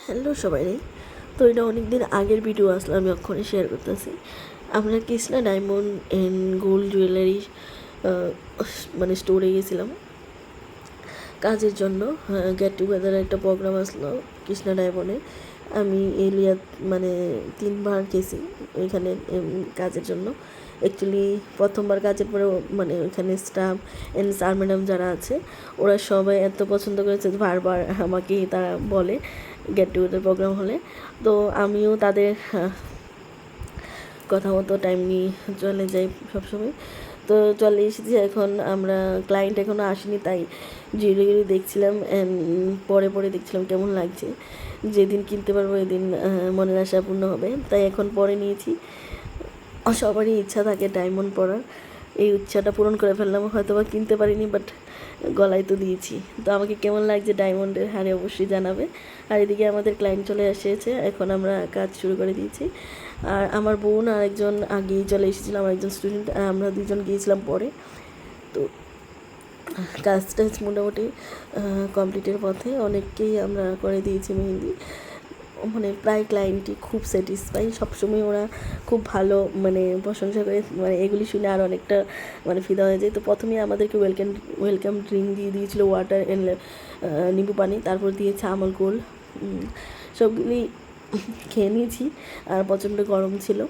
Hello সবাই। তো এটা অনেক দিন আগের ভিডিও আসলে আমি ওখানে শেয়ার করতেছি। আমরা Krishna diamond and gold jewellery মানে স্টোরে গেছিলাম কাজের জন্য। গেট টুগেদার একটা প্রোগ্রাম আসলো কৃষ্ণা ডায়মন্ডে। আমি এলিয়া মানে 3বার গেছি ওইখানে কাজের জন্য। অ্যাকচুয়ালি প্রথমবার কাজের পরে মানে ওইখানে স্টাফ অ্যান্ড স্যার ম্যাডাম যারা আছে ওরা সবাই এত পছন্দ করেছে, বারবার আমাকেই তারা বলে গেট টুগেদার প্রোগ্রাম হলে। তো আমিও তাদের কথা মতো টাইম নিয়ে চলে যাই সবসময়। তো চলে এসেছি, এখন আমরা ক্লায়েন্ট এখনও আসেনি, তাই জুয়েলারি দেখছিলাম অ্যান্ড পরে দেখছিলাম কেমন লাগছে। যেদিন কিনতে পারবো এদিন মনের আশা পূর্ণ হবে, তাই এখন পরে নিয়েছি। সবারই ইচ্ছা থাকে ডায়মন্ড পরার, এই ইচ্ছাটা পূরণ করে ফেললাম। হয়তো বা কিনতে পারিনি, বাট গলায় তো দিয়েছি। তো আমাকে কেমন লাগছে ডায়মন্ডের হারে অবশ্যই জানাবে। আর এদিকে আমাদের ক্লায়েন্ট চলে এসেছে, এখন আমরা কাজ শুরু করে দিয়েছি। আর আমার বোন আর একজন আগেই চলে এসেছিলাম, আমার একজন স্টুডেন্ট, আমরা দুজন গিয়েছিলাম পরে। তো কাজটা মোটামুটি কমপ্লিটের পথে, অনেককেই আমরা করে দিয়েছি মেহেন্দি। মানে প্রায় ক্লায়েন্টই খুব স্যাটিসফাই, সবসময় ওরা খুব ভালো মানে প্রশংসা করে, মানে এগুলি শুনে আর অনেকটা মানে ফিদা হয়ে যায়। তো প্রথমেই আমাদেরকে ওয়েলকাম ড্রিঙ্ক দিয়ে দিয়েছিল, ওয়াটার অ্যান্ড নিম্বু পানি, তারপর দিয়েছে আমল কুল। সবগুলি খেয়ে নিয়েছি, আর প্রচণ্ড গরম ছিল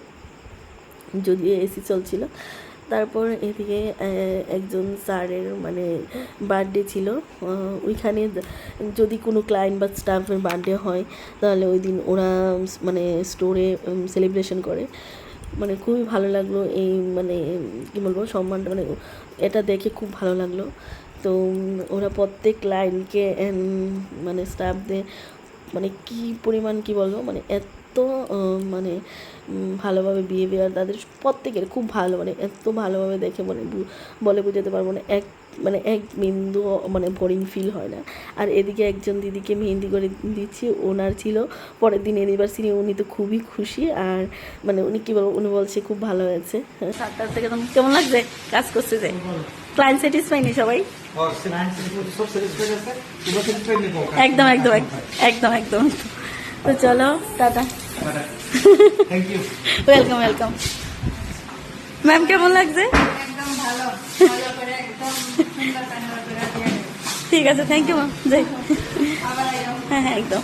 যদিও এসি চলছিল। তারপর এদিকে একজন স্যারের মানে বার্থডে ছিল, ওইখানে যদি কোনো ক্লায়েন্ট বা স্টাফের বার্থডে হয় তাহলে ওই দিন ওরা মানে স্টোরে সেলিব্রেশন করে। মানে খুবই ভালো লাগলো এই মানে কী বলবো সম্মানটা, মানে এটা দেখে খুব ভালো লাগলো। তো ওরা প্রত্যেক ক্লায়েন্টকে মানে স্টাফদের মানে কী পরিমাণ কী বলবো মানে এত মানে ভালোভাবে বিহেভিয়ার তাদের প্রত্যেকের খুব ভালো, মানে এত ভালোভাবে দেখে মানে বলে বোঝাতে পারবো না, এক বিন্দু মানে বোরিং ফিল হয় না। আর এদিকে একজন দিদিকে মেহেন্দি করে দিচ্ছি, ওনার ছিল পরের দিন অ্যানিভার্সারি, উনি তো খুবই খুশি। আর মানে উনি কী বলবো, উনি বলছে খুব ভালো হয়েছে। 7টার থেকে কেমন লাগছে কাজ করছে, যে ক্লায়েন্ট স্যাটিসফাই নেই সবাই? একদম একদম একদম একদম। তো চলো টাটা, ওয়েলকাম ওয়েলকাম। ম্যাম কেমন লাগছে? ঠিক আছে, থ্যাংক ইউ ম্যাম, যাই। হ্যাঁ একদম।